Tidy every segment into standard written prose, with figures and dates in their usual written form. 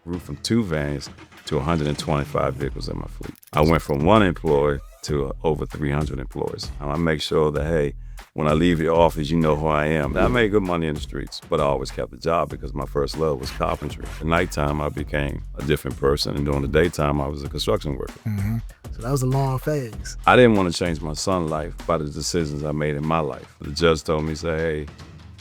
grew from 2 vans to 125 vehicles in my fleet. I went from 1 employee to over 300 employees. I make sure that, hey, when I leave your office, you know who I am. I made good money in the streets, but I always kept a job because my first love was carpentry. At nighttime, I became a different person, and during the daytime, I was a construction worker. Mm-hmm. So that was a long phase. I didn't want to change my son's life by the decisions I made in my life. The judge told me, say, hey,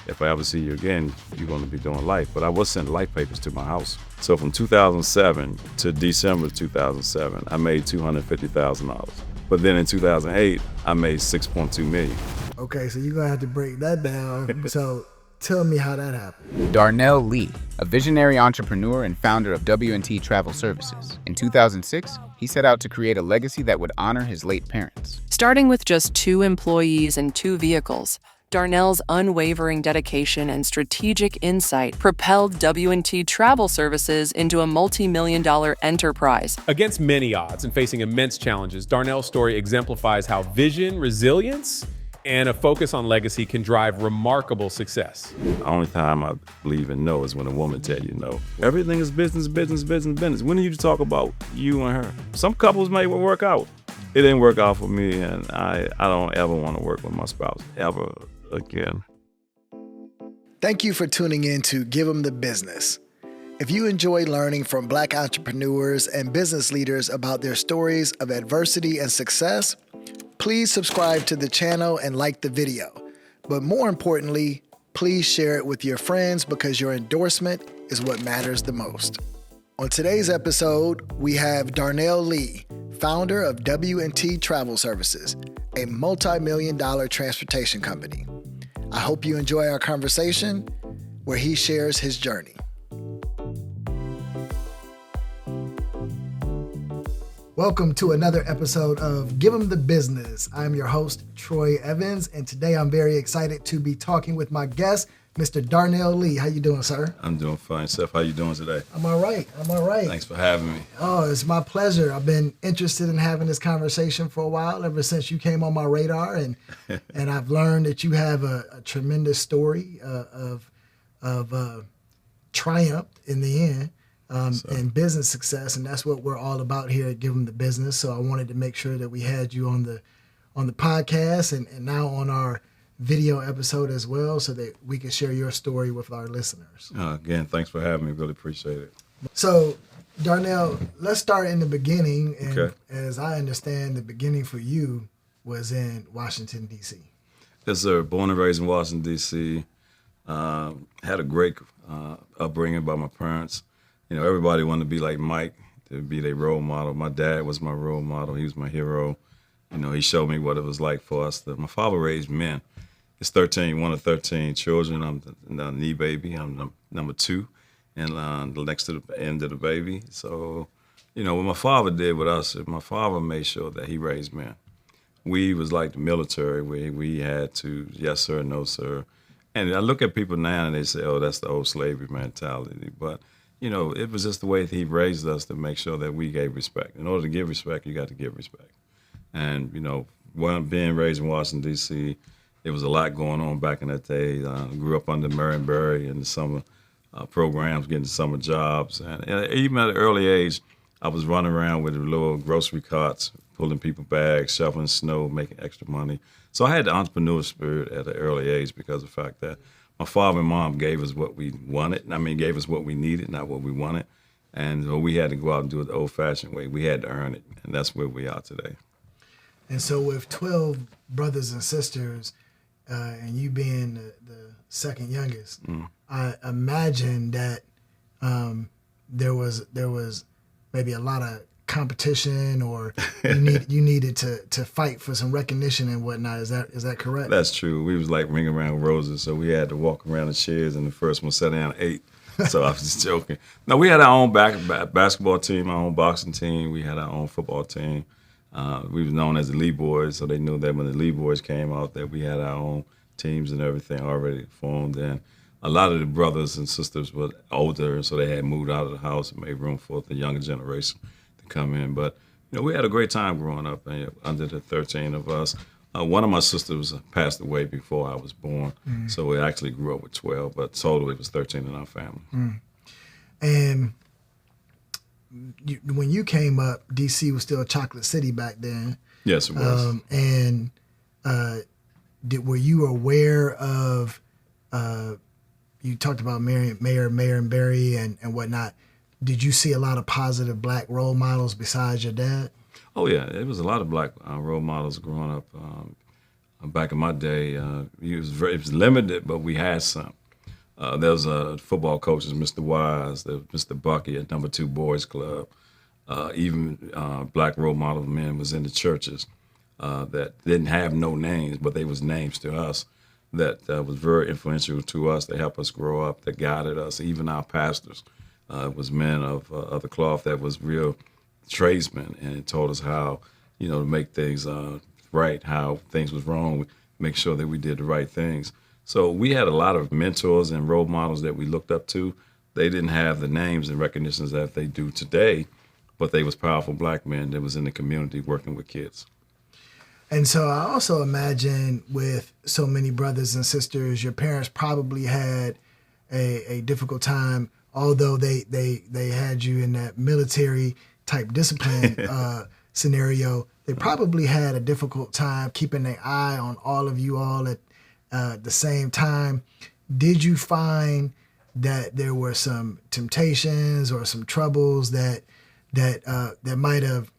if I ever see you again, you're going to be doing life. But I was sending life papers to my house. So from 2007 to December 2007, I made $250,000. But then in 2008, I made $6.2 million. Okay, so you're going to have to break that down. So tell me how that happened. Darnell Lee, a visionary entrepreneur and founder of W&T Travel Services. In 2006, he set out to create a legacy that would honor his late parents. Starting with just 2 employees and 2 vehicles, Darnell's unwavering dedication and strategic insight propelled W&T Travel Services into a multi-million-dollar enterprise. Against many odds and facing immense challenges, Darnell's story exemplifies how vision, resilience, and a focus on legacy can drive remarkable success. The only time I believe in no is when a woman tell you no. Everything is business, business, business, business. When are you to talk about you and her? Some couples may work out. It didn't work out for me, and I don't ever want to work with my spouse, ever again. Thank you for tuning in to Give 'em the Business. If you enjoy learning from Black entrepreneurs and business leaders about their stories of adversity and success, please subscribe to the channel and like the video. But more importantly, please share it with your friends because your endorsement is what matters the most. On today's episode, we have Darnell Lee, founder of W&T Travel Services, a multi-million-dollar transportation company. I hope you enjoy our conversation where he shares his journey. Welcome to another episode of Give 'em the Business. I'm your host, Troy Evans, and today I'm very excited to be talking with my guest, Mr. Darnell Lee. How you doing, sir? I'm doing fine, Seth. How you doing today? I'm all right. Thanks for having me. Oh, it's my pleasure. I've been interested in having this conversation for a while, ever since you came on my radar, and I've learned that you have a tremendous story of triumph in the end. And business success, and that's what we're all about here at Give 'em the Business. So I wanted to make sure that we had you on the podcast and now on our video episode as well, so that we can share your story with our listeners. Again, thanks for having me. Really appreciate it. So, Darnell, let's start in the beginning. And okay. As I understand, the beginning for you was in Washington, D.C. Yes, sir. Born and raised in Washington, D.C. Had a great upbringing by my parents. You know, everybody wanted to be like Mike, to be their role model. My dad was my role model. He was my hero. You know, he showed me what it was like for us. My father raised men. It's 13, one of 13 children. I'm the knee baby. I'm the number 2, and next to the end of the baby. So, you know, what my father did with us, my father made sure that he raised men. We was like the military, where we had to, yes, sir, no, sir. And I look at people now and they say, oh, that's the old slavery mentality. But you know, it was just the way he raised us to make sure that we gave respect. In order to give respect, you got to give respect. And, you know, being raised in Washington, D.C., there was a lot going on back in that day. Grew up under Marion Barry and the summer programs, getting summer jobs. And even at an early age, I was running around with little grocery carts, pulling people bags, shoveling snow, making extra money. So I had the entrepreneur spirit at an early age because of the fact that my father and mom gave us what we wanted. Gave us what we needed, not what we wanted. And so we had to go out and do it the old-fashioned way. We had to earn it, and that's where we are today. And so with 12 brothers and sisters, and you being the second youngest, I imagine that there was maybe a lot of competition, or you needed to fight for some recognition and whatnot. Is that correct? That's true. We was like ringing around roses, so we had to walk around the chairs, and the first one sat down at 8. So I was just joking. No, we had our own basketball team, our own boxing team. We had our own football team. We was known as the Lee Boys, so they knew that when the Lee Boys came out that we had our own teams and everything already formed. And a lot of the brothers and sisters were older, so they had moved out of the house and made room for the younger generation come in. But you know, we had a great time growing up under the 13 of us. One of my sisters passed away before I was born, so we actually grew up with 12, but total it was 13 in our family. And when you came up, DC was still a chocolate city back then. Yes, it was. And were you aware of? You talked about Mayor Barry and whatnot. Did you see a lot of positive Black role models besides your dad? Oh yeah, there was a lot of Black role models growing up. Back in my day, it was limited, but we had some. There was football coaches, Mr. Wise, there was Mr. Bucky at Number 2 Boys Club. Even Black role model men was in the churches that didn't have no names, but they was names to us. That was very influential to us. They helped us grow up. That guided us. Even our pastors was men of the cloth that was real tradesmen, and it taught us how, to make things right, how things was wrong, make sure that we did the right things. So we had a lot of mentors and role models that we looked up to. They didn't have the names and recognitions that they do today, but they was powerful Black men that was in the community working with kids. And so I also imagine with so many brothers and sisters, your parents probably had a difficult time, although they had you in that military type discipline scenario. They probably had a difficult time keeping their eye on all of you all at the same time. Did you find that there were some temptations or some troubles that might have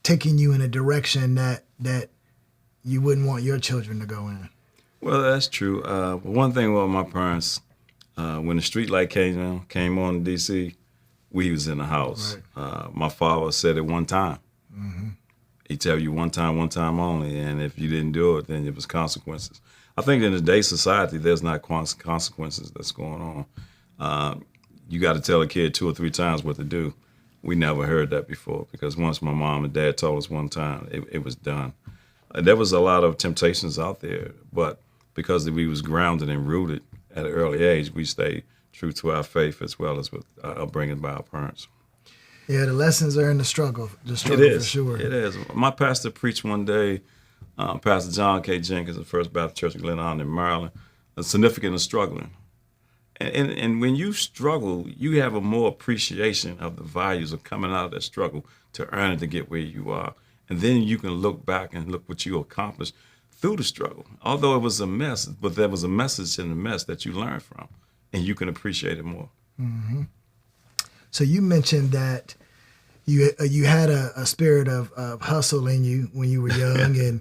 taken you in a direction that you wouldn't want your children to go in? Well, that's true. One thing with my parents, when the street light came on in D.C., we was in the house. Right. My father said it one time. Mm-hmm. He tell you one time only, and if you didn't do it, then it was consequences. I think in today's society, there's not consequences that's going on. You got to tell a kid 2 or 3 times what to do. We never heard that before, because once my mom and dad told us one time, it was done. There was a lot of temptations out there, but because we was grounded and rooted at an early age, we stayed true to our faith as well as with upbringing by our parents. Yeah, the lessons are in the struggle. The struggle, it is, for sure. It is. My pastor preached one day, Pastor John K. Jenkins of First Baptist Church in Glen Island in Maryland, the significance of struggling. And when you struggle, you have a more appreciation of the values of coming out of that struggle to earn it to get where you are. And then you can look back and look what you accomplished through the struggle. Although it was a mess, but there was a message in the mess that you learned from, and you can appreciate it more. Mm-hmm. So you mentioned that you had a spirit of hustle in you when you were young, and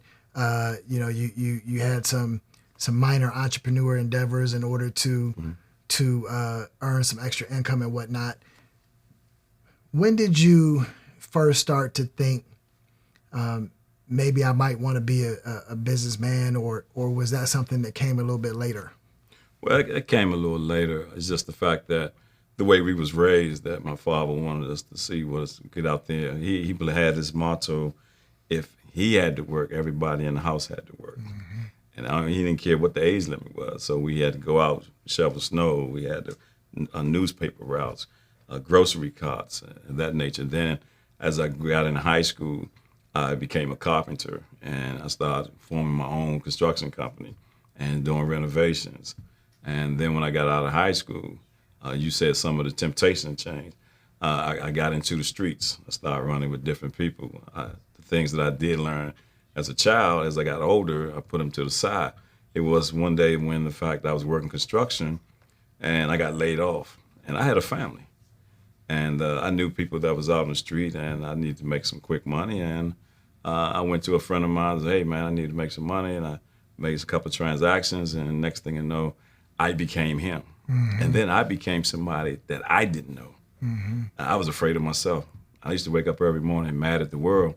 you had some minor entrepreneur endeavors in order to earn some extra income and whatnot. When did you first start to think maybe I might want to be a businessman, or was that something that came a little bit later? Well, it came a little later. It's just the fact that the way we was raised, that my father wanted us to see was get out there. He had this motto: if he had to work, everybody in the house had to work. Mm-hmm. And he didn't care what the age limit was. So we had to go out, shovel snow. We had newspaper routes, grocery carts, and that nature. Then as I got in high school, I became a carpenter, and I started forming my own construction company and doing renovations. And then when I got out of high school, you said some of the temptation changed. I got into the streets. I started running with different people. The things that I did learn as a child, as I got older, I put them to the side. It was one day when the fact I was working construction and I got laid off, and I had a family. And I knew people that was out on the street, and I needed to make some quick money. And I went to a friend of mine and said, hey, man, I need to make some money. And I made a couple of transactions, and next thing you know, I became him. Mm-hmm. And then I became somebody that I didn't know. Mm-hmm. I was afraid of myself. I used to wake up every morning mad at the world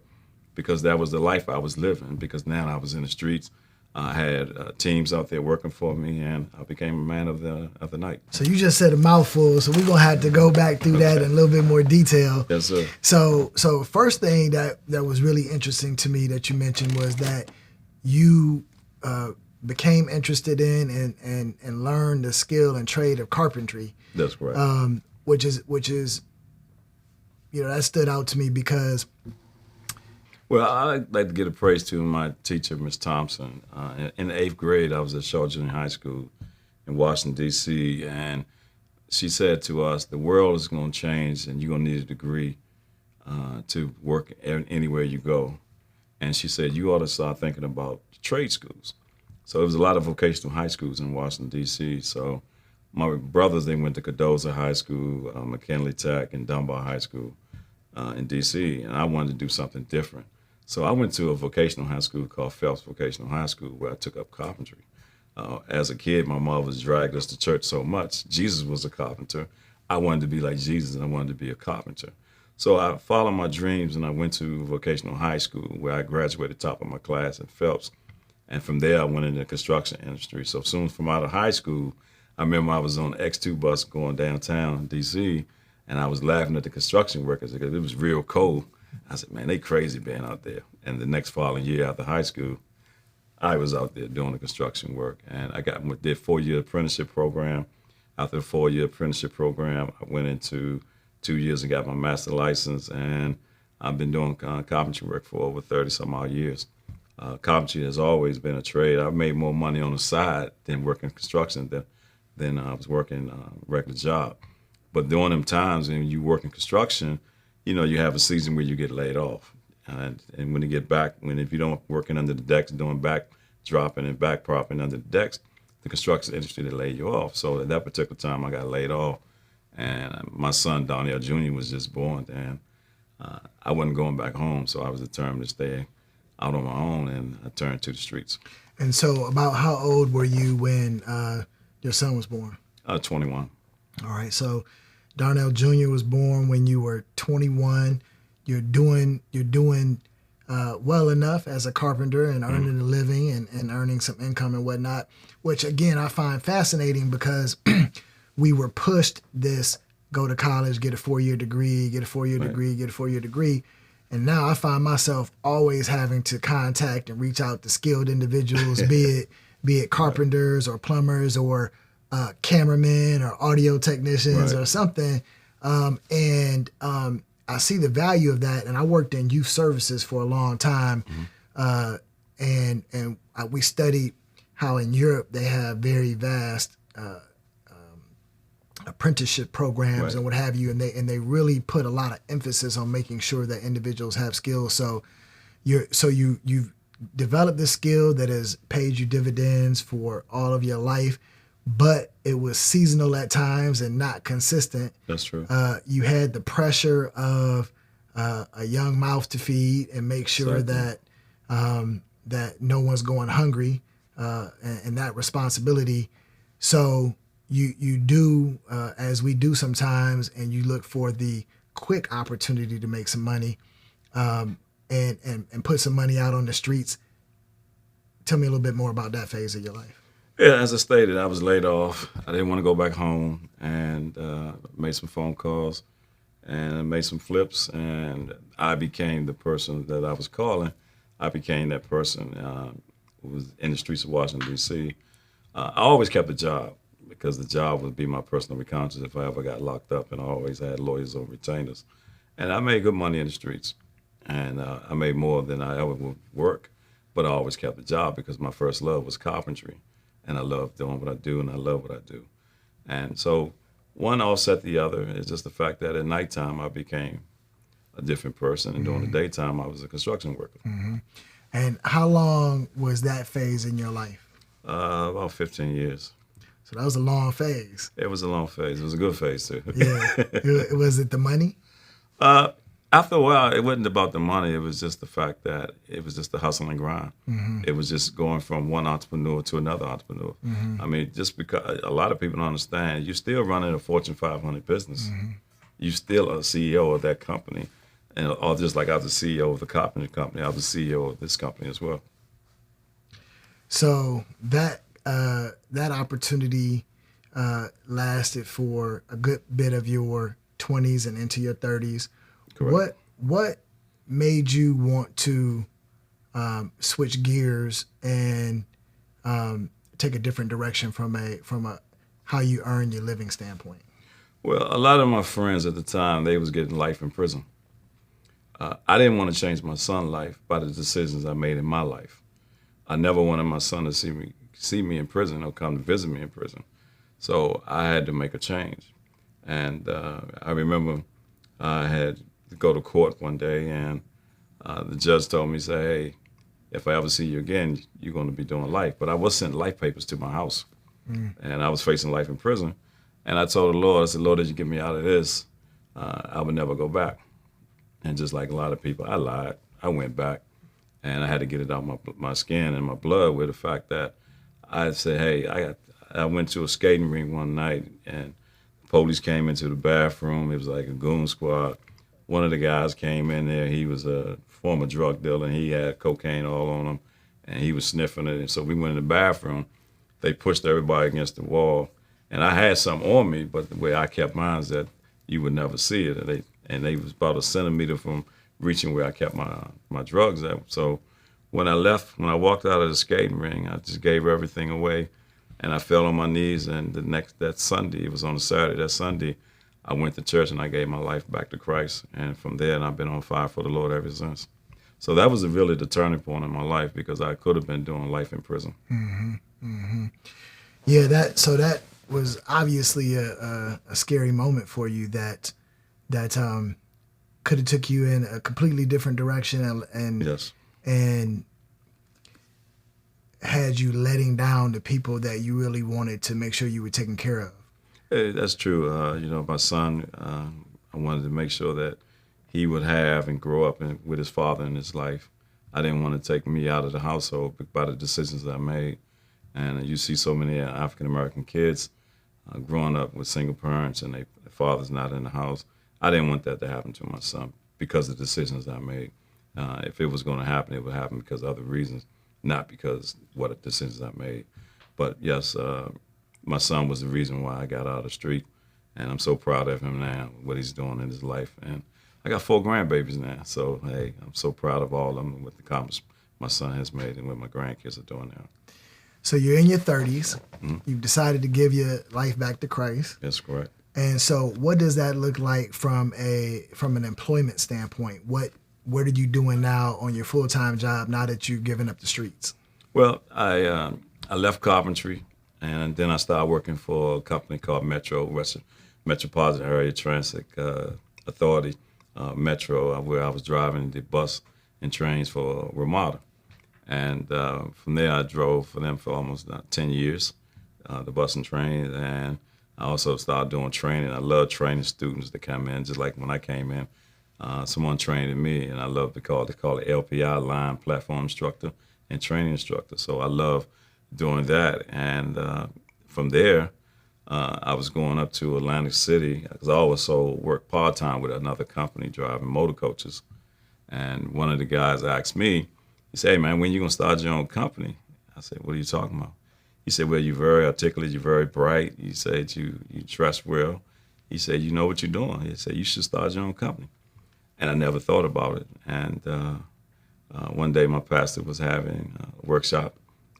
because that was the life I was living, because now I was in the streets. I had teams out there working for me, and I became a man of the night. So you just said a mouthful, so we're going to have to go back through that in a little bit more detail. Yes, sir. So first thing that was really interesting to me that you mentioned was that you became interested in and learned the skill and trade of carpentry. That's correct. Which is that stood out to me because. Well, I'd like to give a praise to my teacher, Ms. Thompson. In the 8th grade, I was at Shaw Junior High School in Washington, D.C., and she said to us, the world is going to change, and you're going to need a degree to work anywhere you go. And she said, you ought to start thinking about trade schools. So there was a lot of vocational high schools in Washington, D.C. So my brothers, they went to Cardozo High School, McKinley Tech, and Dunbar High School in D.C., and I wanted to do something different. So I went to a vocational high school called Phelps Vocational High School, where I took up carpentry. As a kid, my mother was dragged us to church so much. Jesus was a carpenter. I wanted to be like Jesus, and I wanted to be a carpenter. So I followed my dreams, and I went to vocational high school, where I graduated top of my class at Phelps. And from there, I went into the construction industry. So soon from out of high school, I remember I was on the X2 bus going downtown in D.C., and I was laughing at the construction workers because it was real cold. I said, man, they crazy being out there. And the next following year after high school, I was out there doing the construction work. And I did 4-year apprenticeship program. After the 4-year apprenticeship program, I went into 2 years and got my master license. And I've been doing carpentry work for over 30-some odd years. Carpentry has always been a trade. I've made more money on the side than working construction than I was working a regular job. But during them times when you work in construction, you know, you have a season where you get laid off. And when you get back, if you don't working under the decks, doing back dropping and back propping under the decks, the construction industry, they lay you off. So at that particular time, I got laid off. And my son, Darnell Jr., was just born. And I wasn't going back home, so I was determined to stay out on my own, and I turned to the streets. And so about how old were you when your son was born? 21. All right, so Darnell Jr. was born when you were 21. You're doing well enough as a carpenter and earning a living and earning some income and whatnot, which again I find fascinating because we were pushed this: go to college, get a 4-year degree, get a 4-year degree, get a 4-year degree. And now I find myself always having to contact and reach out to skilled individuals, be it carpenters or plumbers or cameramen or audio technicians or something. And I see the value of that. And I worked in youth services for a long time. And we studied how in Europe they have very vast apprenticeship programs and what have you, and they really put a lot of emphasis on making sure that individuals have skills. So you've developed this skill that has paid you dividends for all of your life, but it was seasonal at times and not consistent. That's true. You had the pressure of a young mouth to feed and make sure that no one's going hungry, and that responsibility. So you do as we do sometimes, and you look for the quick opportunity to make some money, and put some money out on the streets. Tell me a little bit more about that phase of your life. Yeah, as I stated, I was laid off. I didn't want to go back home, and made some phone calls and made some flips, and I became the person that I was calling. I became that person who was in the streets of Washington, D.C. I always kept a job, because the job would be my personal recounts if I ever got locked up, and I always had lawyers or retainers. And I made good money in the streets, and I made more than I ever would work, but I always kept a job because my first love was carpentry, and I love doing what I do, and I love what I do. And so one offset the other. It's just the fact that at nighttime I became a different person, and during the daytime I was a construction worker. And how long was that phase in your life? About 15 years. So that was a long phase. It was a long phase. It was a good phase, too. Yeah. Was it the money? After a while, it wasn't about the money. It was just the fact that it was just the hustle and grind. It was just going from one entrepreneur to another entrepreneur. I mean, just because a lot of people don't understand, you're still running a Fortune 500 business. You're still a CEO of that company. And or just like I was the CEO of the carpentry company, I was the CEO of this company as well. So that opportunity lasted for a good bit of your 20s and into your 30s. Correct. What made you want to switch gears and take a different direction from a how you earn your living standpoint? Well, a lot of my friends at the time, they was getting life in prison. I didn't want to change my son's life by the decisions I made in my life. I never wanted my son to see me in prison or come to visit me in prison. So I had to make a change. And I remember I had to go to court one day, and the judge told me, say, hey, if I ever see you again, you're going to be doing life. But I was sent life papers to my house, and I was facing life in prison. And I told the Lord, I said, Lord, as you get me out of this, I would never go back. And just like a lot of people, I lied. I went back, and I had to get it out my skin and my blood with the fact that I said, hey, I went to a skating rink one night, and the police came into the bathroom. It was like a goon squad. One of the guys came in there. He was a former drug dealer, and he had cocaine all on him, and he was sniffing it. And so we went in the bathroom. They pushed everybody against the wall, and I had something on me, but the way I kept mine is that you would never see it. And they was about a centimeter from reaching where I kept my drugs at. So when I walked out of the skating ring, I just gave everything away, and I fell on my knees. And that Sunday, it was on a Saturday, that Sunday, I went to church and I gave my life back to Christ. And from there, I've been on fire for the Lord ever since. So that was really the turning point in my life, because I could have been doing life in prison. Mm-hmm. Mm-hmm. Yeah, that was obviously a scary moment for you that could have took you in a completely different direction and Yes. And had you letting down the people that you really wanted to make sure you were taken care of. Hey, that's true. My son, I wanted to make sure that he would have and grow up with his father in his life. I didn't want to take me out of the household by the decisions that I made. And you see so many African-American kids growing up with single parents and their father's not in the house. I didn't want that to happen to my son because of the decisions I made. If it was going to happen, it would happen because of other reasons, not because what decisions I made. But yes, my son was the reason why I got out of the street, and I'm so proud of him now, what he's doing in his life. And I got 4 grandbabies now, so hey, I'm so proud of all of them, what the accomplishments my son has made and what my grandkids are doing now. So you're in your 30s. Mm-hmm. You've decided to give your life back to Christ. That's correct. And so what does that look like from an employment standpoint? What are you doing now on your full-time job now that you've given up the streets? Well, I left Carpentry, and then I started working for a company called Metropolitan Area Transit Authority, Metro, where I was driving the bus and trains for Ramada. And from there, I drove for them for almost 10 years, the bus and train. And I also started doing training. I love training students to come in, just like when I came in. Someone trained me, and I love they call it LPI, Line Platform Instructor and Training Instructor. So I love doing that. And from there, I was going up to Atlantic City because I also worked part-time with another company driving motor coaches. And one of the guys asked me, he said, hey, man, when you going to start your own company? I said, what are you talking about? He said, well, you're very articulate, you're very bright. He said, you dress well. He said, you know what you're doing. He said, you should start your own company. And I never thought about it. And one day my pastor was having a workshop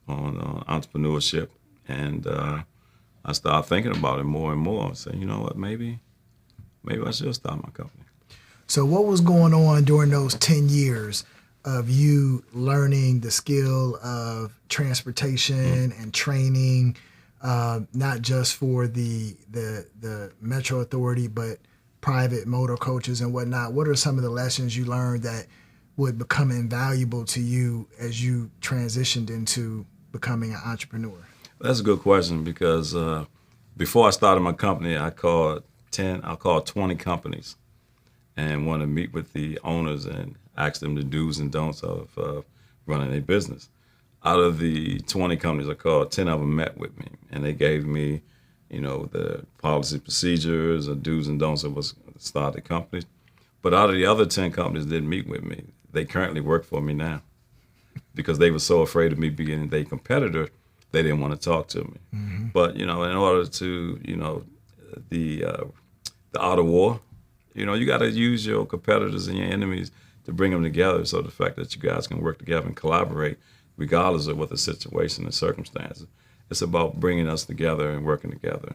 on entrepreneurship. And I started thinking about it more and more. I said, you know what, maybe I should start my company. So what was going on during those 10 years of you learning the skill of transportation and training, not just for the Metro Authority, but private motor coaches and whatnot? What are some of the lessons you learned that would become invaluable to you as you transitioned into becoming an entrepreneur? That's a good question, because before I started my company, I called 20 companies and wanted to meet with the owners and ask them the do's and don'ts of running a business. Out of the 20 companies I called, 10 of them met with me, and they gave me, the policy procedures or do's and don'ts of what's started companies. But out of the other 10 companies that didn't meet with me, they currently work for me now because they were so afraid of me being their competitor, they didn't want to talk to me. Mm-hmm. But, in order to, the art of war, you got to use your competitors and your enemies to bring them together. So the fact that you guys can work together and collaborate, regardless of what the situation and circumstances, it's about bringing us together and working together.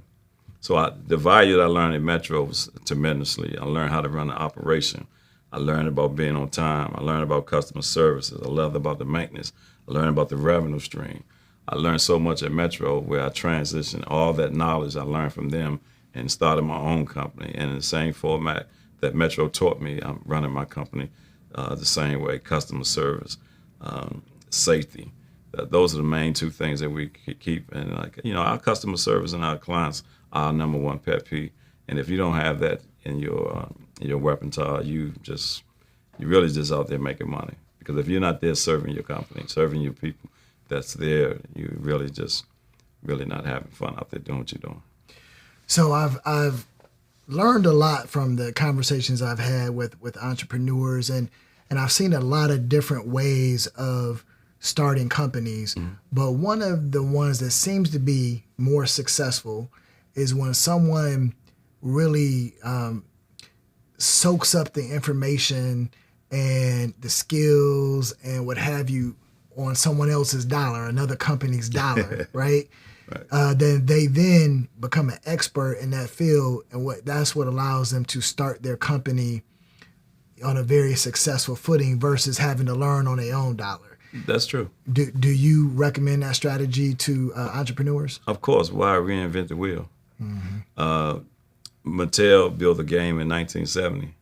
So the value that I learned at Metro was tremendously. I learned how to run an operation. I learned about being on time. I learned about customer services. I learned about the maintenance. I learned about the revenue stream. I learned so much at Metro where I transitioned all that knowledge I learned from them and started my own company. And in the same format that Metro taught me. I'm running my company the same way: customer service, safety. Those are the main two things that we keep. And our customer service and our clients are our number one pet peeve. And if you don't have that in your repertoire, you really just out there making money. Because if you're not there serving your company, serving your people that's there, you really not having fun out there doing what you're doing. So I've learned a lot from the conversations I've had with entrepreneurs, and I've seen a lot of different ways of starting companies. Mm-hmm. But one of the ones that seems to be more successful is when someone really soaks up the information and the skills and what have you on someone else's dollar, another company's dollar, right? Right. Then they become an expert in that field, and that's what allows them to start their company on a very successful footing versus having to learn on their own dollar. That's true. Do you recommend that strategy to entrepreneurs? Of course. Why reinvent the wheel? Mm-hmm. Mattel built a game in 1970.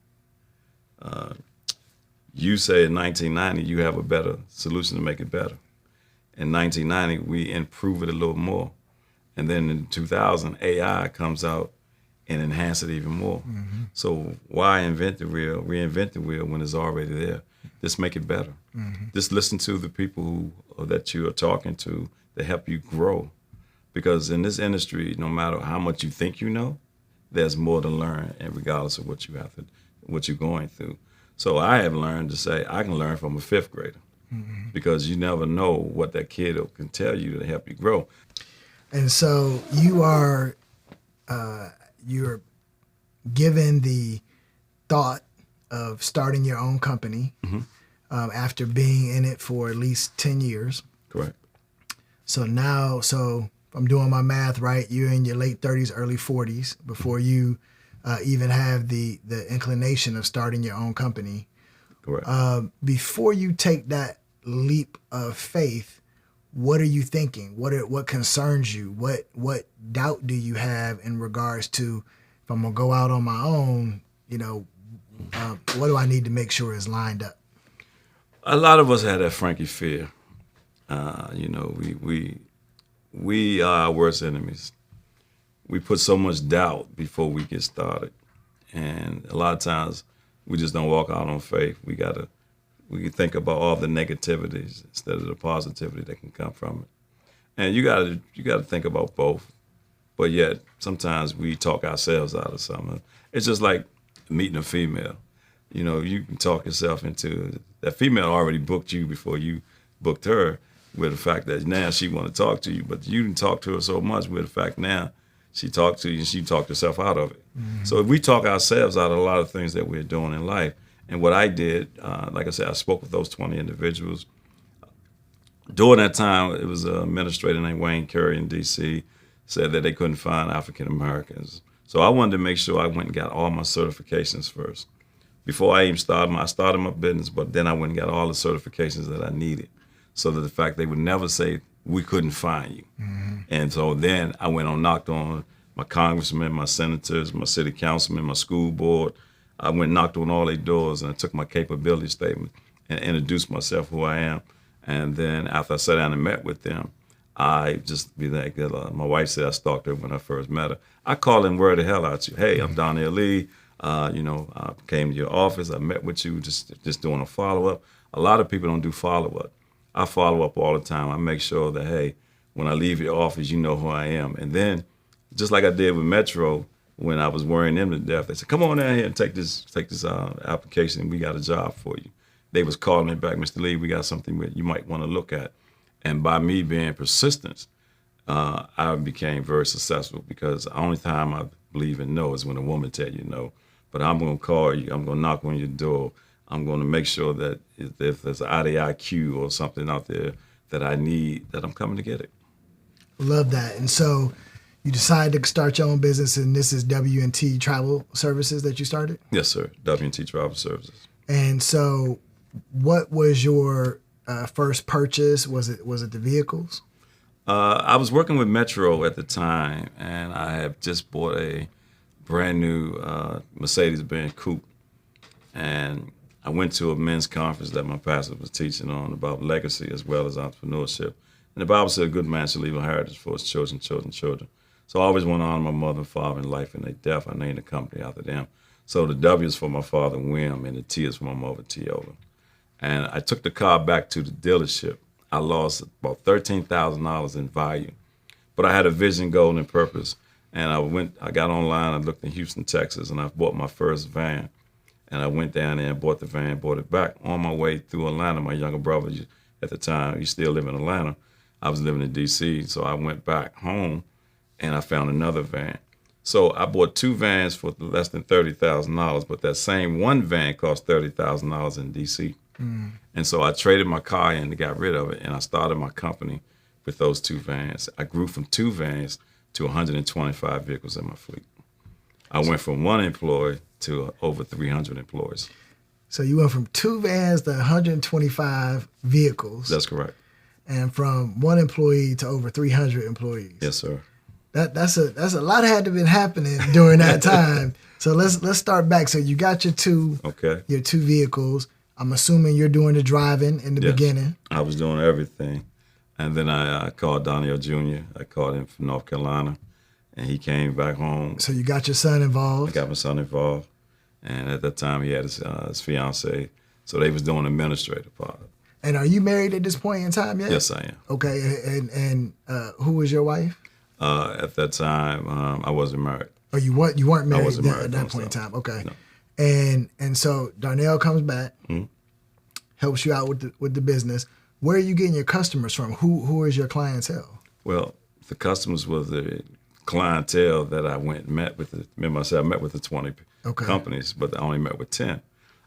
You say in 1990 you have a better solution to make it better. In 1990 we improve it a little more, and then in 2000 AI comes out and enhance it even more. Mm-hmm. So why reinvent the wheel when it's already there? Just make it better. Mm-hmm. Just listen to the people that you are talking to that help you grow, because in this industry, no matter how much you think you know, there's more to learn, and regardless of what you're going through. So I have learned to say I can learn from a fifth grader, mm-hmm. because you never know what that kid can tell you to help you grow. And so you're given the thought of starting your own company, mm-hmm. After being in it for at least 10 years. Correct. So now, if I'm doing my math right, you're in your late 30s, early 40s before you even have the inclination of starting your own company. Correct. Before you take that leap of faith, what are you thinking? What concerns you? What doubt do you have in regards to, if I'm gonna go out on my own, what do I need to make sure is lined up? A lot of us had that Frankie fear. We are our worst enemies. We put so much doubt before we get started, and a lot of times we just don't walk out on faith. We can think about all the negativities instead of the positivity that can come from it. And you gotta think about both. But yet sometimes we talk ourselves out of something. It's just like meeting a female. You can talk yourself into that female already booked you before you booked her, with the fact that now she want to talk to you, but you didn't talk to her so much with the fact now she talked to you and she talked herself out of it. Mm-hmm. So if we talk ourselves out of a lot of things that we're doing in life, and what I did, like I said, I spoke with those 20 individuals. During that time, it was an administrator named Wayne Curry in D.C. said that they couldn't find African Americans. So I wanted to make sure I went and got all my certifications first. Before I even started my business, but then I went and got all the certifications that I needed, so that the fact they would never say we couldn't find you. Mm-hmm. And so then I went on, knocked on my congressmen, my senators, my city councilmen, my school board. I went and knocked on all their doors, and I took my capability statement and introduced myself, who I am. And then after I sat down and met with them, I just be like, my wife said I stalked her when I first met her. I called and word the hell out you. Hey, I'm Darnell Lee. I came to your office. I met with you, just doing a follow-up. A lot of people don't do follow-up. I follow up all the time. I make sure that, hey, when I leave your office, you know who I am. And then, just like I did with Metro, when I was worrying them to death, they said, come on down here and take this application. We got a job for you. They was calling me back, Mr. Lee, we got something that you might want to look at. And by me being persistent, I became very successful, because the only time I believe in no is when a woman tell you no. But I'm going to call you. I'm going to knock on your door. I'm going to make sure that if there's an IDIQ or something out there that I need, that I'm coming to get it. Love that. And so you decided to start your own business, and this is W&T Travel Services that you started? Yes, sir. W&T Travel Services. And so what was your first purchase? Was it the vehicles? I was working with Metro at the time, and I had just bought a brand new Mercedes-Benz coupe. And I went to a men's conference that my pastor was teaching on about legacy as well as entrepreneurship. And the Bible said a good man should leave a heritage for his children. So I always want to honor my mother and father in life and their death. I named the company after them. So the W is for my father, William, and the T is for my mother, Teola. And I took the car back to the dealership. I lost about $13,000 in value. But I had a vision, goal, and purpose. And I got online, I looked in Houston, Texas, and I bought my first van. And I went down there and bought the van, bought it back. On my way through Atlanta, my younger brother at the time, he still lived in Atlanta. I was living in D.C., so I went back home and I found another van. So I bought two vans for less than $30,000, but that same one van cost $30,000 in D.C. And so I traded my car in and got rid of it, and I started my company with those two vans. I grew from two vans to 125 vehicles in my fleet. I went from one employee to over 300 employees. So you went from two vans to 125 vehicles. That's correct. And from one employee to over 300 employees. Yes, sir. That's a lot had to been happening during that time. So let's start back. So you got your two vehicles. I'm assuming you're doing the driving in the beginning. I was doing everything. And then I called Darnell Jr. I called him from North Carolina, and he came back home. So you got your son involved? I got my son involved. And at that time, he had his fiancée. So they was doing the administrative part. And are you married at this point in time yet? Yes, I am. Okay. And who was your wife? At that time, I wasn't married. Oh, you weren't married, I wasn't married at that point in time. Okay. No. And so Darnell comes back, helps you out with the business. Where are you getting your customers from? Who is your clientele? Well, the customers were the clientele that I went and met with. Remember I said I met with the 20 companies, but I only met with 10.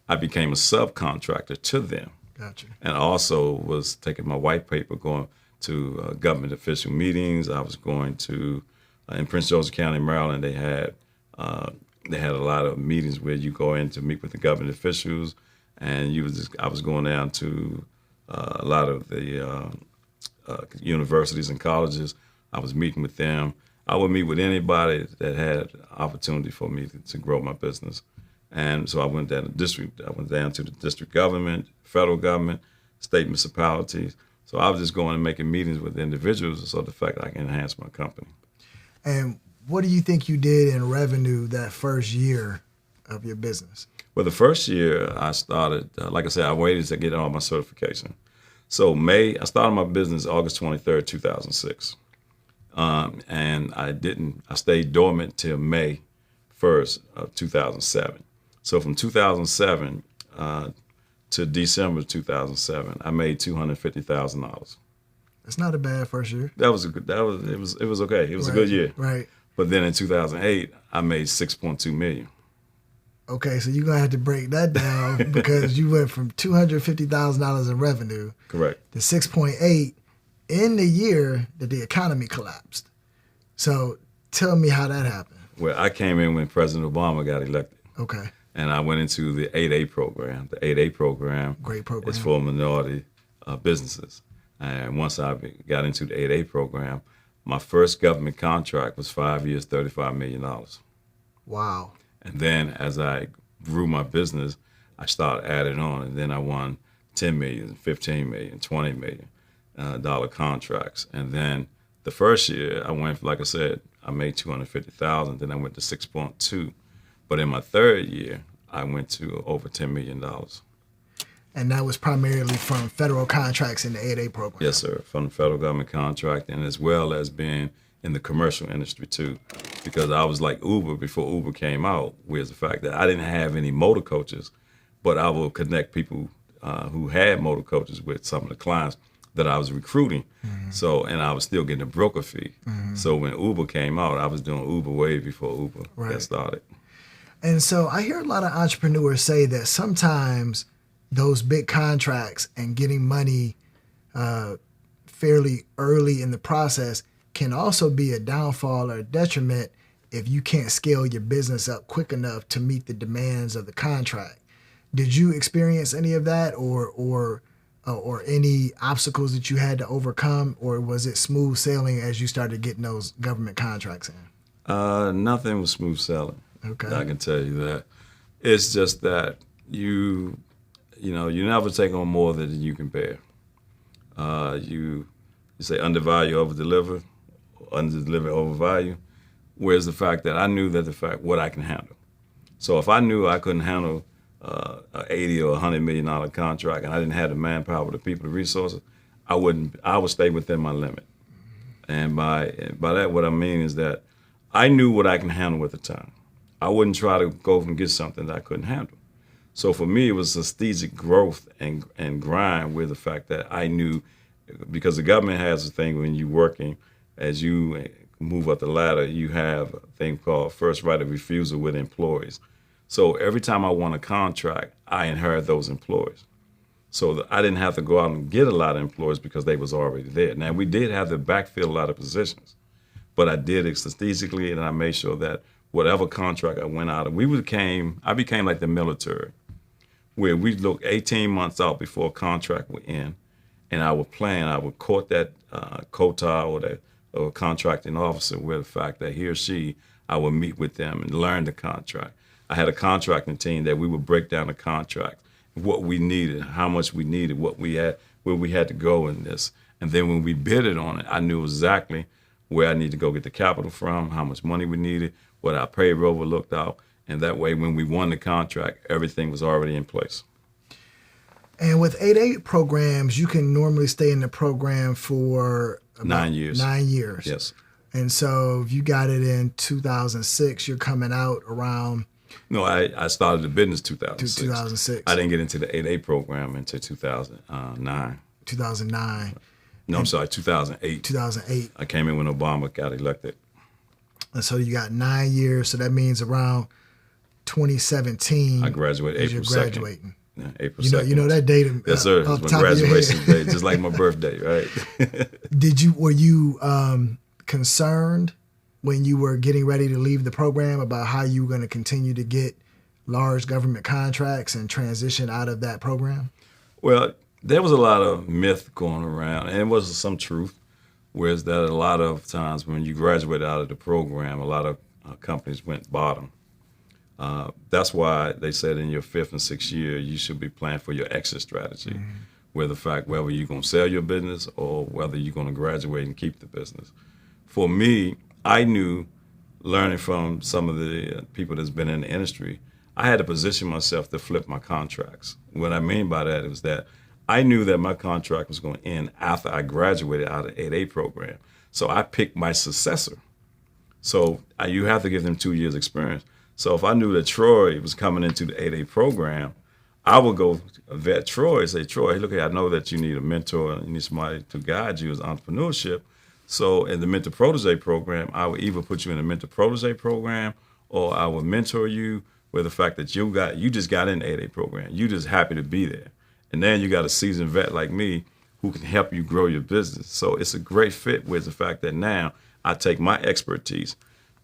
I became a subcontractor to them. Gotcha. And I also was taking my white paper, going to government official meetings. I was going to, in Prince George's County, Maryland, they had a lot of meetings where you go in to meet with the government officials, and I was going down to a lot of the universities and colleges. I was meeting with them. I would meet with anybody that had opportunity for me to grow my business. And so I went down to district. I went down to the district government, federal government, state municipalities. So I was just going and making meetings with individuals, so the fact that I can enhance my company. And what do you think you did in revenue that first year of your business? Well, the first year I started, like I said, I waited to get all my certification. So I started my business August 23rd, 2006. And I stayed dormant till May 1st of 2007. So from 2007 to December 2007, I made $250,000. That's not a bad first year. It was okay. It was a good year. Right. But then in 2008, I made $6.2 million. Okay, so you're gonna have to break that down because you went from $250,000 in revenue, correct, to 6.8 in the year that the economy collapsed. So tell me how that happened. Well, I came in when President Obama got elected. Okay. And I went into the 8A program. The 8A program, great program, is for minority businesses. And once I got into the 8A program, my first government contract was 5 years, $35 million. Wow. And then as I grew my business, I started adding on. And then I won $10 million, $15 million, $20 million dollar contracts. And then the first year I went, like I said, I made $250,000. Then I went to 6.2. But in my third year, I went to over $10 million. And that was primarily from federal contracts in the 8A program? Yes, sir, from the federal government contract, and as well as being in the commercial industry too. Because I was like Uber before Uber came out, whereas the fact that I didn't have any motor coaches, but I will connect people who had motor coaches with some of the clients that I was recruiting. Mm-hmm. So, and I was still getting a broker fee. Mm-hmm. So when Uber came out, I was doing Uber way before Uber got started. And so I hear a lot of entrepreneurs say that sometimes those big contracts and getting money fairly early in the process can also be a downfall or a detriment if you can't scale your business up quick enough to meet the demands of the contract. Did you experience any of that or any obstacles that you had to overcome, or was it smooth sailing as you started getting those government contracts in? Nothing was smooth sailing. Okay. I can tell you that. It's just that you never take on more than you can bear. You say undervalue, overdeliver, underdeliver, overvalue. Whereas the fact that I knew that what I can handle. So if I knew I couldn't handle a $80 or $100 million contract and I didn't have the manpower, the people, the resources, I would stay within my limit. And by that, what I mean is that I knew what I can handle at the time. I wouldn't try to go and get something that I couldn't handle. So for me, it was a strategic growth and grind with the fact that I knew, because the government has a thing when you're working, as you move up the ladder, you have a thing called first right of refusal with employees. So every time I won a contract, I inherit those employees. So I didn't have to go out and get a lot of employees because they was already there. Now, we did have to backfill a lot of positions, but I did it strategically, and I made sure that whatever contract I went out of, I became like the military, where we look 18 months out before a contract would end, and I would court that quota or contracting officer with the fact that he or she, I would meet with them and learn the contract. I had a contracting team that we would break down the contract, what we needed, how much we needed, what we had, where we had to go in this. And then when we bidded on it, I knew exactly where I needed to go get the capital from, how much money we needed, what our payroll would look out. And that way, when we won the contract, everything was already in place. And with 8A programs, you can normally stay in the program for about 9 years. 9 years. Yes. And so if you got it in 2006, you're coming out around... No, I started the business 2006. 2006. I didn't get into the 8A program until 2009. 2009. No, I'm sorry, 2008. 2008. I came in when Obama got elected. And so you got 9 years. So that means around 2017. I graduated April 2nd. Graduating. Yeah, April 2nd. You know that date? Yes, sir. It's my graduation day, just like my birthday, right? Were you concerned when you were getting ready to leave the program about how you were going to continue to get large government contracts and transition out of that program? Well, there was a lot of myth going around, and it was some truth, whereas that a lot of times when you graduate out of the program, a lot of companies went bottom. That's why they said in your 5th and 6th year, you should be planning for your exit strategy, where the fact whether you're going to sell your business or whether you're going to graduate and keep the business. For me, I knew, learning from some of the people that's been in the industry, I had to position myself to flip my contracts. What I mean by that is that I knew that my contract was going to end after I graduated out of the 8A program. So I picked my successor. So you have to give them 2 years experience. So if I knew that Troy was coming into the 8A program, I would go vet Troy and say, Troy, hey, look, I know that you need a mentor and you need somebody to guide you as entrepreneurship. So in the mentor protege program, I would either put you in a mentor protege program or I would mentor you with the fact that you just got in the 8A program. You just happy to be there. And then you got a seasoned vet like me who can help you grow your business. So it's a great fit with the fact that now I take my expertise,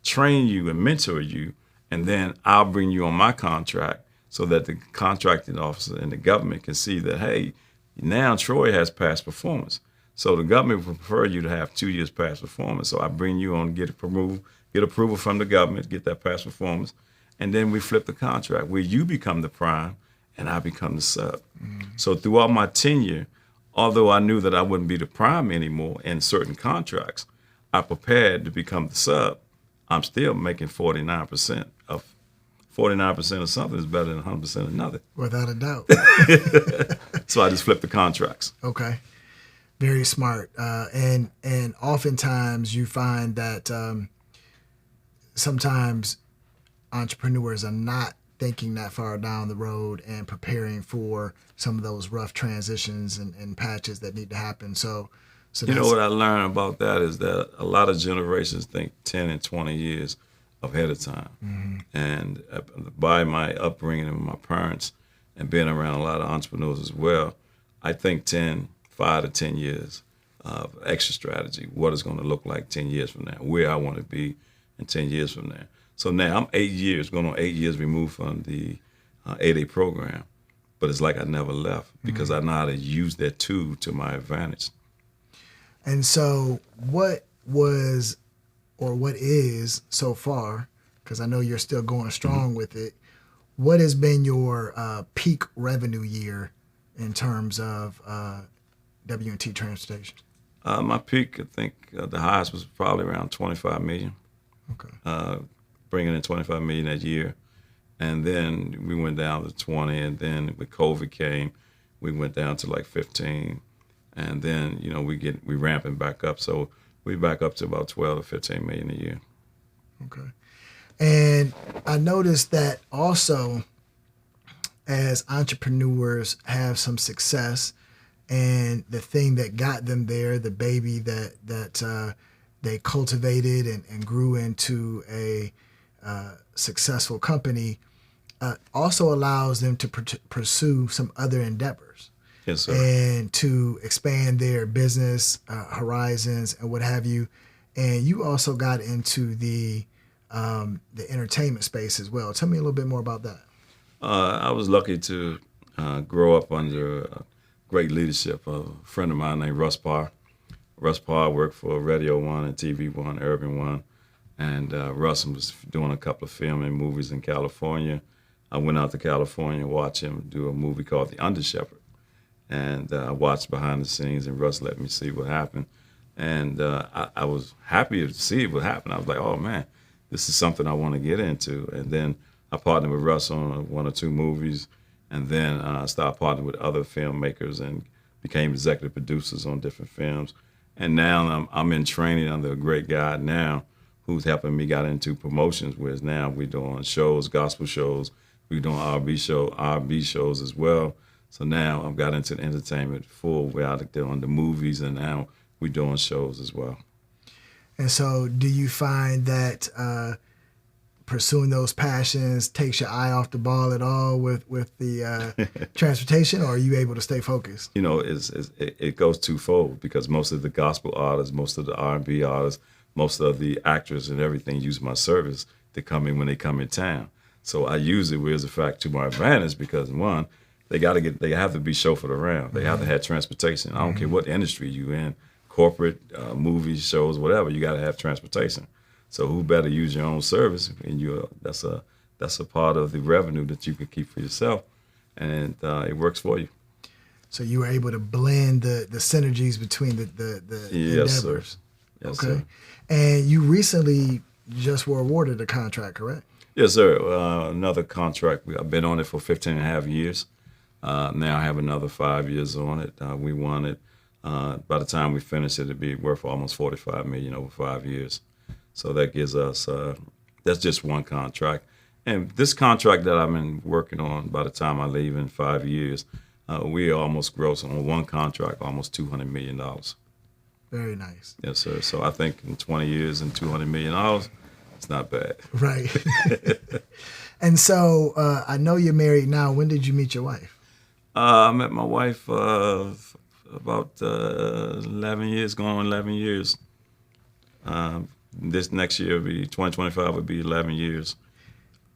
train you and mentor you, and then I'll bring you on my contract so that the contracting officer and the government can see that, hey, now Troy has past performance. So the government would prefer you to have 2 years past performance. So I bring you on, get approval from the government, get that past performance, and then we flip the contract where you become the prime and I become the sub. So throughout my tenure, although I knew that I wouldn't be the prime anymore in certain contracts, I prepared to become the sub. I'm still making 49% of 49% of something is better than 100% of nothing. Without a doubt. So I just flipped the contracts. Okay. Very smart. And oftentimes you find that sometimes entrepreneurs are not thinking that far down the road and preparing for some of those rough transitions and patches that need to happen. So you know what I learned about that is that a lot of generations think 10 and 20 years ahead of time. Mm-hmm. And by my upbringing and my parents and being around a lot of entrepreneurs as well, I think 5 to 10 years of extra strategy, what it's going to look like 10 years from now, where I want to be in 10 years from now. So now I'm 8 years, going on 8 years removed from the 8A program, but it's like I never left because I know how to use that tool to my advantage. And so what was or what is so far because I know you're still going strong with it. What has been your peak revenue year in terms of W&T Transportation? My peak, I think the highest was probably around 25 million. Okay. Bringing in 25 million that year. And then we went down to 20, and then with COVID came, we went down to like 15. And then, we ramping back up. So we back up to about 12 to 15 million a year. Okay. And I noticed that also as entrepreneurs have some success, and the thing that got them there, the baby that they cultivated and grew into a successful company, also allows them to pursue some other endeavors. Yes, sir. And to expand their business horizons and what have you. And you also got into the entertainment space as well. Tell me a little bit more about that. I was lucky to grow up under great leadership. A friend of mine named Russ Parr. Russ Parr worked for Radio 1 and TV 1, Urban 1. And Russ was doing a couple of filming movies in California. I went out to California and watched him do a movie called The Under Shepherd. And I watched behind the scenes, and Russ let me see what happened. And I was happy to see what happened. I was like, oh, man, this is something I want to get into. And then I partnered with Russ on 1 or 2 movies. And then I started partnering with other filmmakers and became executive producers on different films. And now I'm in training under a great guy now who's helping me got into promotions, whereas now we're doing shows, gospel shows. We're doing R&B shows as well. So now I've got into the entertainment full. We're out there on the movies, and now we're doing shows as well. And so do you find that pursuing those passions takes your eye off the ball at all with the transportation, or are you able to stay focused? It goes twofold, because most of the gospel artists, most of the R&B artists, most of the actors and everything use my service to come in when they come in town. So I use it, as a fact, to my advantage, because one, they have to be chauffeured around. They have to have transportation. I don't care what industry you in, corporate, movies, shows, whatever. You got to have transportation. So who better use your own service? And that's a part of the revenue that you can keep for yourself, and it works for you. So you were able to blend the synergies between the yes, endeavors. Sir. Yes, okay. Sir. And you recently just were awarded a contract, correct? Yes, sir. Another contract. I've been on it for 15 and a half years. Now I have another 5 years on it. We won it. By the time we finish it, it'll be worth almost $45 million over 5 years. So that gives us, that's just one contract. And this contract that I've been working on, by the time I leave in 5 years, we almost gross on one contract, almost $200 million. Very nice. Yes, sir. So I think in 20 years and $200 million, it's not bad. Right. And so I know you're married now. When did you meet your wife? I met my wife about 11 years, going on 11 years. This next year, 2025, would be 11 years.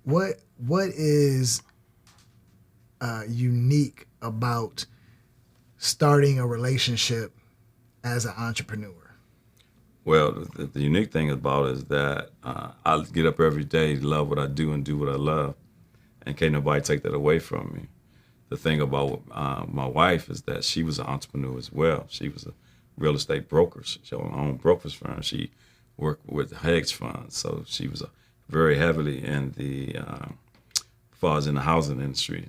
What is unique about starting a relationship as an entrepreneur? Well, the unique thing about it is that I get up every day, love what I do, and do what I love, and can't nobody take that away from me. The thing about my wife is that she was an entrepreneur as well. She was a real estate broker. She owned her own brokerage firm. She worked with hedge funds, so she was very heavily in as far as in the housing industry.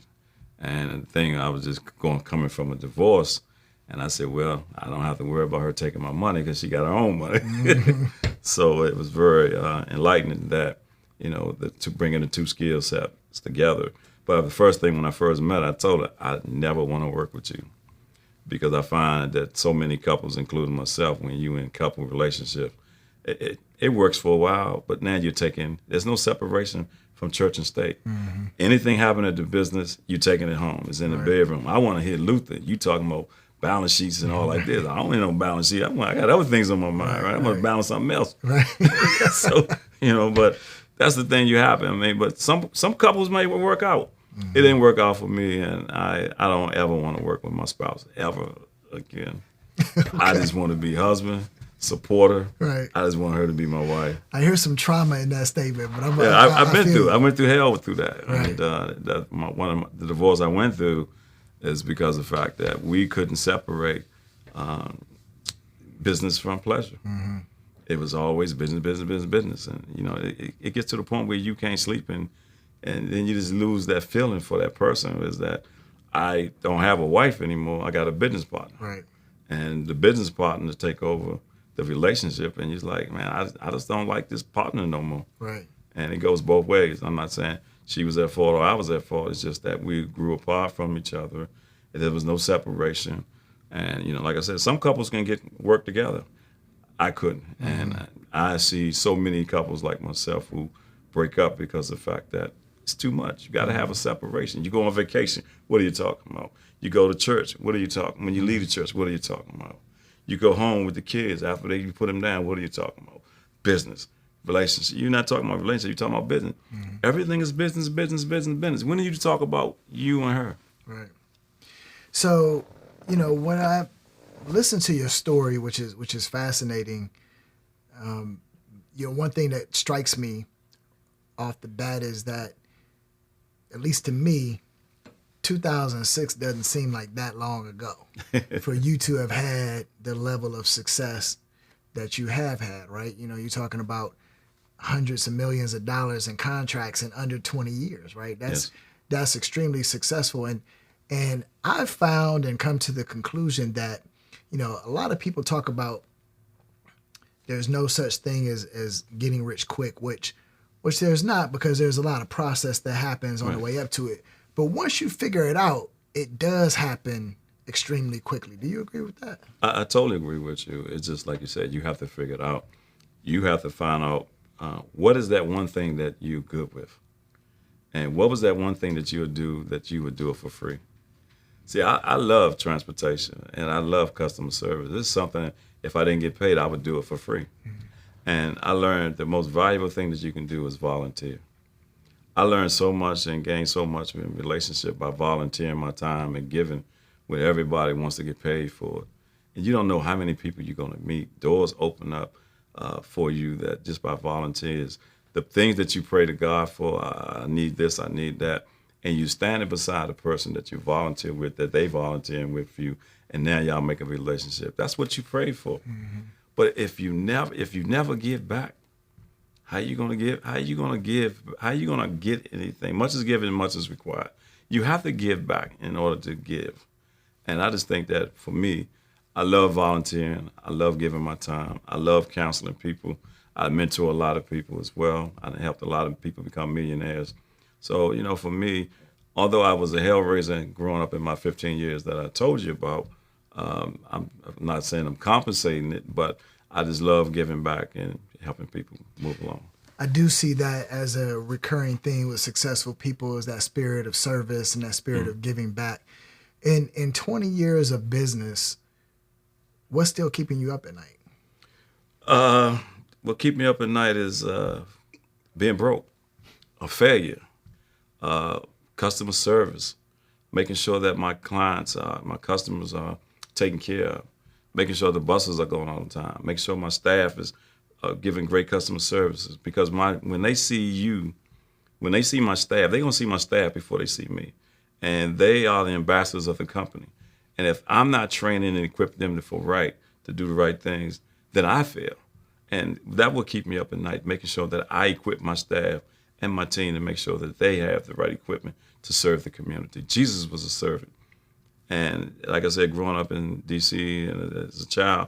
And the thing, I was just coming from a divorce, and I said, well, I don't have to worry about her taking my money because she got her own money. Mm-hmm. So it was very enlightening that, to bringing the two skill sets together. But the first thing when I first met her, I told her, I never want to work with you, because I find that so many couples, including myself, when you're in couple relationship, it works for a while, but now there's no separation from church and state. Mm-hmm. Anything happening at the business, you're taking it home. It's in the bedroom. I want to hear Luther. You talking about balance sheets and all like this. I don't need no balance sheet. I got other things on my mind, right? I want to balance something else. Right. So, but that's the thing you have. But some couples may work out. Mm-hmm. It didn't work out for me, and I don't ever want to work with my spouse ever again. Okay. I just want to be husband, supporter. Right. I just want her to be my wife. I hear some trauma in that statement, but I've been through. I went through hell through that. Right. And the divorce I went through is because of the fact that we couldn't separate business from pleasure. Mm-hmm. It was always business, and it gets to the point where you can't sleep, and then you just lose that feeling for that person. Is that I don't have a wife anymore. I got a business partner. Right. And the business partner take over the relationship, and you're like, man, I just don't like this partner no more. Right. And it goes both ways. I'm not saying she was at fault or I was at fault. It's just that we grew apart from each other. And there was no separation. And, like I said, some couples can work together. I couldn't. Mm-hmm. And I see so many couples like myself who break up because of the fact that it's too much. You got to have a separation. You go on vacation, what are you talking about? You go to church, what are you talking? When you leave the church, what are you talking about? You go home with the kids after you put them down, what are you talking about? Business, relationship. You're not talking about relationship, you're talking about business. Mm-hmm. Everything is business. When are you talk about you and her? Right. So, when I listen to your story, which is fascinating, one thing that strikes me off the bat is that, at least to me, 2006 doesn't seem like that long ago for you to have had the level of success that you have had, right? You're talking about hundreds of millions of dollars in contracts in under 20 years, right? That's extremely successful. And I've found and come to the conclusion that, a lot of people talk about there's no such thing as getting rich quick, which there's not, because there's a lot of process that happens on the way up to it. But once you figure it out, it does happen extremely quickly. Do you agree with that? I totally agree with you. It's just like you said, you have to figure it out. You have to find out what is that one thing that you're good with, and what was that one thing that you would do it for free. See, I love transportation and I love customer service. This is something, if I didn't get paid, I would do it for free. Mm-hmm. And I learned the most valuable thing that you can do is volunteer. I learned so much and gained so much in relationship by volunteering my time and giving when everybody wants to get paid for it. And you don't know how many people you're going to meet. Doors open up for you that just by volunteers. The things that you pray to God for, I need this, I need that. And you standing beside the person that you volunteer with, that they volunteering with you, and now y'all make a relationship. That's what you pray for. Mm-hmm. But if you never give back, how you gonna give? How you gonna get anything? Much is given, much is required. You have to give back in order to give. And I just think that for me, I love volunteering. I love giving my time. I love counseling people. I mentor a lot of people as well. I helped a lot of people become millionaires. So, for me, although I was a hellraiser growing up in my 15 years that I told you about, I'm not saying I'm compensating it, but I just love giving back and helping people move along. I do see that as a recurring theme with successful people, is that spirit of service and that spirit of giving back. In 20 years of business, what's still keeping you up at night? What keeps me up at night is being broke, a failure, customer service, making sure that my clients, my customers are taken care of, making sure the buses are going on time, making sure my staff is giving great customer services. Because when they see my staff, they're going to see my staff before they see me. And they are the ambassadors of the company. And if I'm not training and equipping them to do the right things, then I fail. And that will keep me up at night, making sure that I equip my staff and my team to make sure that they have the right equipment to serve the community. Jesus was a servant. And like I said, growing up in D.C. and as a child,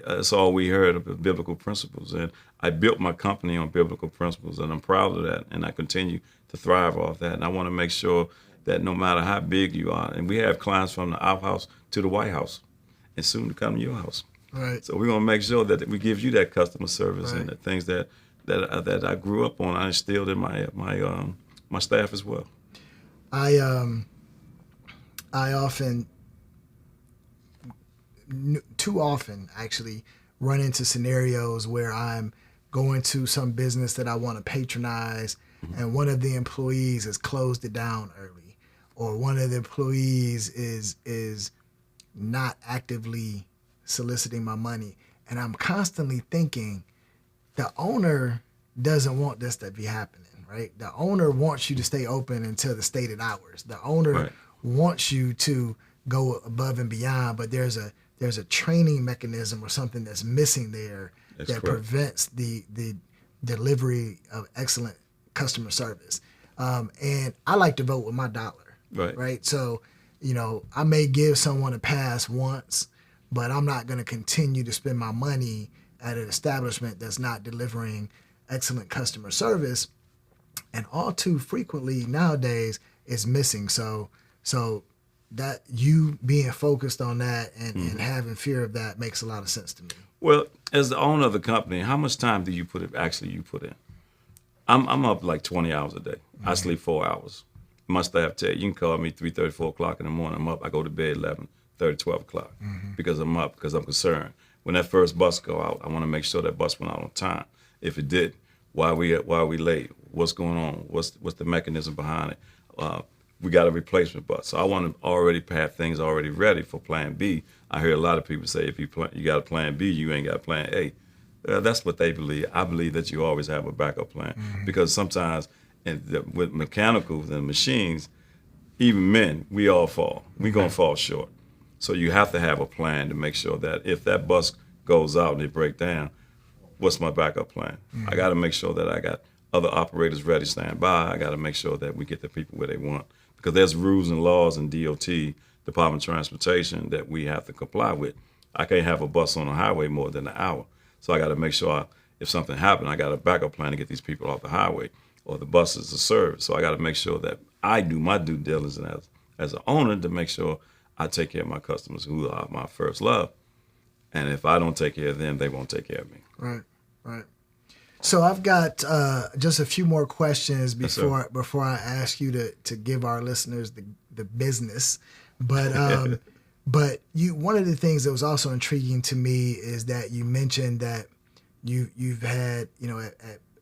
that's all we heard of biblical principles. And I built my company on biblical principles, and I'm proud of that. And I continue to thrive off that. And I want to make sure that no matter how big you are, and we have clients from the outhouse to the White House, and soon to come to your house. Right. So we're gonna make sure that we give you that customer service and the things that I grew up on, I instilled in my staff as well. I often, too often actually, run into scenarios where I'm going to some business that I want to patronize, and one of the employees has closed it down early, or one of the employees is not actively soliciting my money, And I'm constantly thinking, the owner doesn't want this to be happening, right? The owner wants you to stay open until the stated hours. The owner wants you to go above and beyond, but there's a training mechanism or something that's missing there that prevents the delivery of excellent customer service. And I like to vote with my dollar, right? So, I may give someone a pass once, but I'm not going to continue to spend my money at an establishment that's not delivering excellent customer service. And all too frequently nowadays it's missing. So that you being focused on that and having fear of that makes a lot of sense to me. Well, as the owner of the company, how much time do you put in? I'm up like 20 hours a day. I sleep 4 hours. My staff tell you can call me 3:30, 4 o'clock in the morning. I'm up. I go to bed 11:30, 12 o'clock because I'm up, because I'm concerned. When that first bus go out, I want to make sure that bus went out on time. If it did, why are we late? What's going on? What's the mechanism behind it? We got a replacement bus. So I want to already have things already ready for plan B. I hear a lot of people say, if you got a plan B, you ain't got a plan A. That's what they believe. I believe that you always have a backup plan because sometimes with mechanicals and machines, even men, we all fall. We're going to fall short. So you have to have a plan to make sure that if that bus goes out and it breaks down, what's my backup plan? I got to make sure that I got other operators ready to stand by. I got to make sure that we get the people where they want, because there's rules and laws in DOT, Department of Transportation, that we have to comply with. I can't have a bus on the highway more than an hour. So I got to make sure if something happened, I got a backup plan to get these people off the highway or the buses to serve. So I got to make sure that I do my due diligence as an owner to make sure I take care of my customers, who are my first love. And if I don't take care of them, they won't take care of me. Right. So I've got just a few more questions before I ask you to give our listeners the business. But but one of the things that was also intriguing to me is that you mentioned that you've had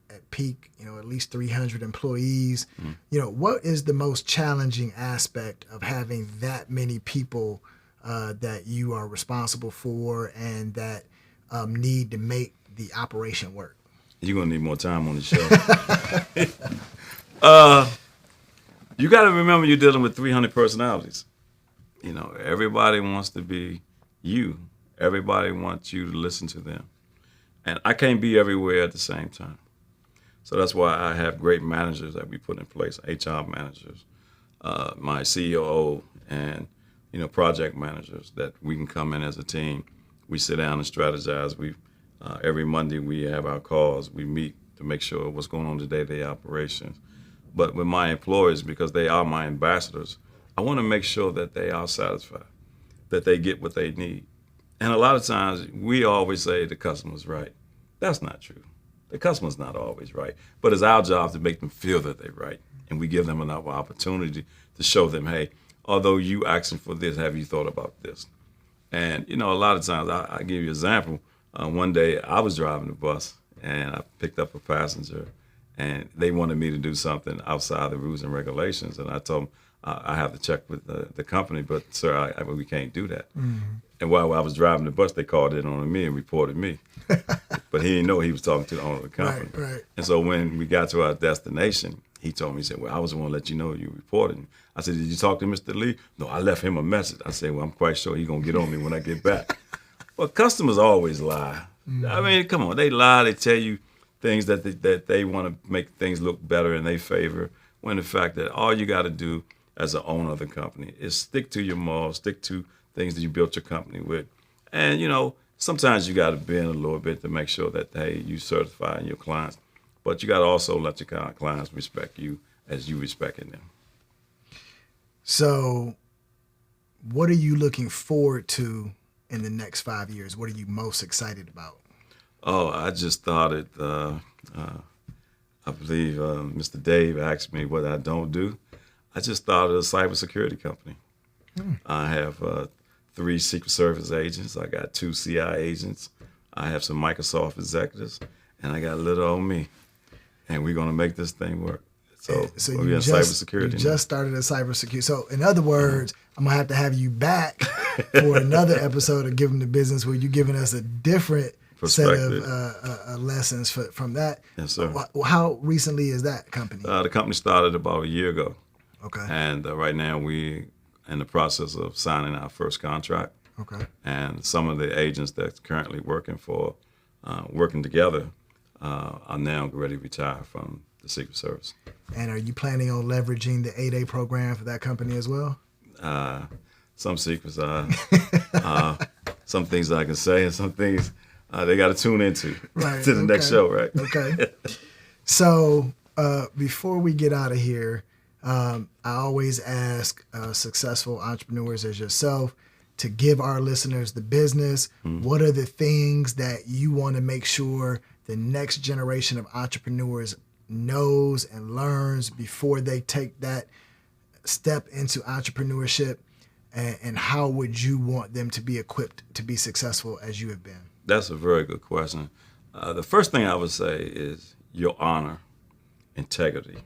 at peak at least 300 employees. What is the most challenging aspect of having that many people that you are responsible for and that need to make the operation work? You're going to need more time on the show. You got to remember you're dealing with 300 personalities. Everybody wants to be you. Everybody wants you to listen to them. And I can't be everywhere at the same time. So that's why I have great managers that we put in place, HR managers, my COO, and project managers that we can come in as a team. We sit down and strategize. Every Monday we have our calls. We meet to make sure what's going on in the day-to-day operations. But with my employees, because they are my ambassadors, I want to make sure that they are satisfied, that they get what they need. And a lot of times we always say the customer's right. That's not true. The customer's not always right. But it's our job to make them feel that they're right. And we give them another opportunity to show them, hey, although you asking for this, have you thought about this? And, a lot of times, I give you an example. One day I was driving the bus and I picked up a passenger and they wanted me to do something outside the rules and regulations. And I told them, I have to check with the company, but sir, we can't do that. And while I was driving the bus, they called in on me and reported me. But he didn't know he was talking to the owner of the company. Right. And so when we got to our destination, he told me, he said, well, I was going to let you know you reported. I said, did you talk to Mr. Lee? No, I left him a message. I said, well, I'm quite sure he's going to get on me when I get back. Well, customers always lie. I mean, come on, they lie. They tell you things that they want to make things look better in their favor, when the fact that all you got to do as an owner of the company is stick to your morals, stick to things that you built your company with. And, sometimes you got to bend a little bit to make sure that, hey, you certifying your clients. But you got to also let your clients respect you as you respecting them. So what are you looking forward to in the next 5 years? What are you most excited about? Oh, I just started, I believe Mr. Dave asked me what I don't do. I just started a cybersecurity company. I have 3 Secret Service agents. I got 2 CI agents. I have some Microsoft executives, and I got a little on me. And we're going to make this thing work. So we're in cybersecurity. You just started a cybersecurity. So in other words, I'm going to have you back for another episode of Give Them the Business, where you're giving us a different set of lessons from that. Yes, sir. How recently is that company? The company started about a year ago. Okay. And right now we in the process of signing our first contract. Okay. And some of the agents that's currently working together are now ready to retire from the Secret Service. And are you planning on leveraging the 8A program for that company as well? Some secrets are, some things I can say, and some things they got to tune into to the next show, right? Okay. So before we get out of here, I always ask successful entrepreneurs as yourself to give our listeners the business. What are the things that you want to make sure the next generation of entrepreneurs knows and learns before they take that step into entrepreneurship? And how would you want them to be equipped to be successful as you have been? That's a very good question. The first thing I would say is your honor, integrity.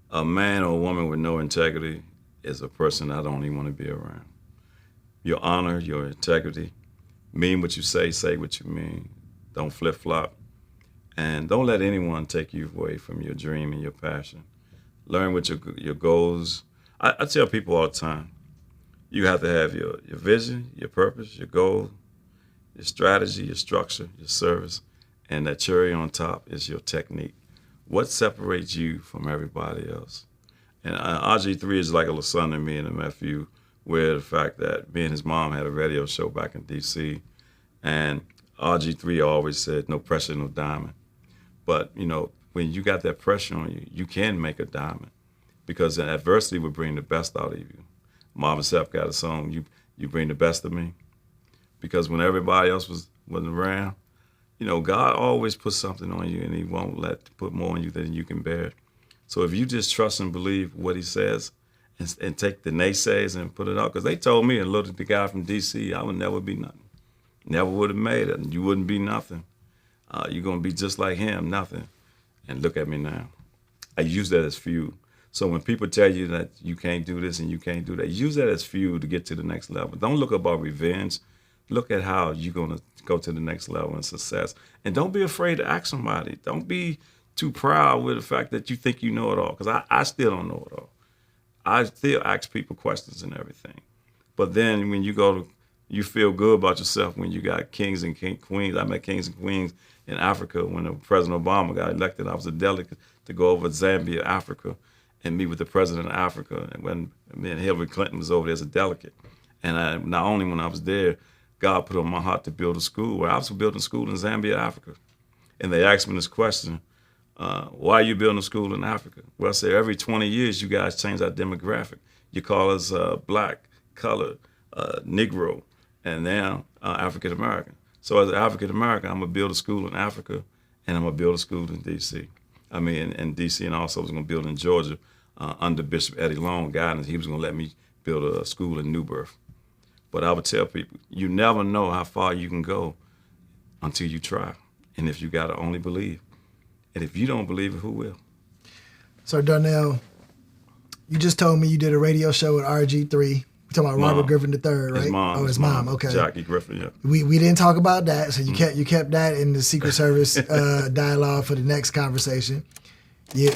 A man or a woman with no integrity is a person I don't even want to be around. Your honor, your integrity, mean what you say what you mean. Don't flip-flop. And don't let anyone take you away from your dream and your passion. Learn what your goals. I tell people all the time, you have to have your vision, your purpose, your goal, your strategy, your structure, your service, and that cherry on top is your technique. What separates you from everybody else? And RG3 is like a little son to me and a nephew, where the fact that me and his mom had a radio show back in D.C., and RG3 always said, no pressure, no diamond. But, when you got that pressure on you, you can make a diamond, because adversity will bring the best out of you. Marvin Sapp got a song, you bring the best of me. Because when everybody else wasn't around, God always puts something on you, and he won't put more on you than you can bear. So if you just trust and believe what he says and take the naysays and put it out, because they told me, and look at the guy from D.C., I would never be nothing. Never would have made it. You wouldn't be nothing. You're going to be just like him, nothing. And look at me now. I use that as fuel. So when people tell you that you can't do this and you can't do that, use that as fuel to get to the next level. Don't look about revenge. Look at how you're going to go to the next level in success. And don't be afraid to ask somebody. Don't be too proud with the fact that you think you know it all, because I still don't know it all. I still ask people questions and everything. But then when you feel good about yourself when you got kings and queens. I met kings and queens in Africa when President Obama got elected. I was a delegate to go over to Zambia, Africa, and meet with the president of Africa. And when me and Hillary Clinton was over there as a delegate. And not only when I was there, God put on my heart to build a school. Where I was building a school in Zambia, Africa. And they asked me this question, why are you building a school in Africa? Well, I said, every 20 years, you guys change our demographic. You call us black, colored, Negro, and now African American. So as an African American, I'm going to build a school in Africa, and I'm going to build a school in D.C. In D.C., and also I was going to build in Georgia under Bishop Eddie Long guidance. He was going to let me build a school in New Birth. But I would tell people, you never know how far you can go until you try. And if you got to only believe. And if you don't believe it, who will? So, Darnell, you just told me you did a radio show with RG3. We're talking about Robert Griffin III, right? His mom. His mom. Okay. Jackie Griffin, yeah. We didn't talk about that, so you kept that in the Secret Service dialogue for the next conversation. You're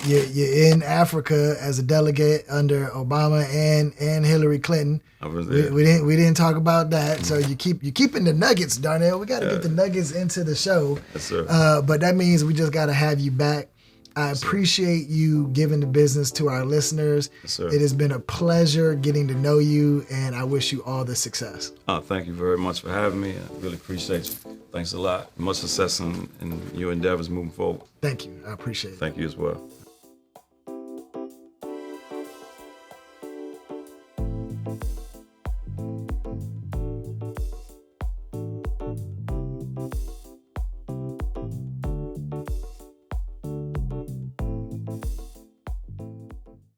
in Africa as a delegate under Obama and Hillary Clinton. We didn't talk about that. So you're keeping the nuggets, Darnell. We got to get the nuggets into the show. Yes, sir. But that means we just got to have you back. I appreciate you giving the business to our listeners. Yes, sir. It has been a pleasure getting to know you, and I wish you all the success. Thank you very much for having me. I really appreciate you. Thanks a lot. Much success in your endeavors moving forward. Thank you. I appreciate it. Thank you as well.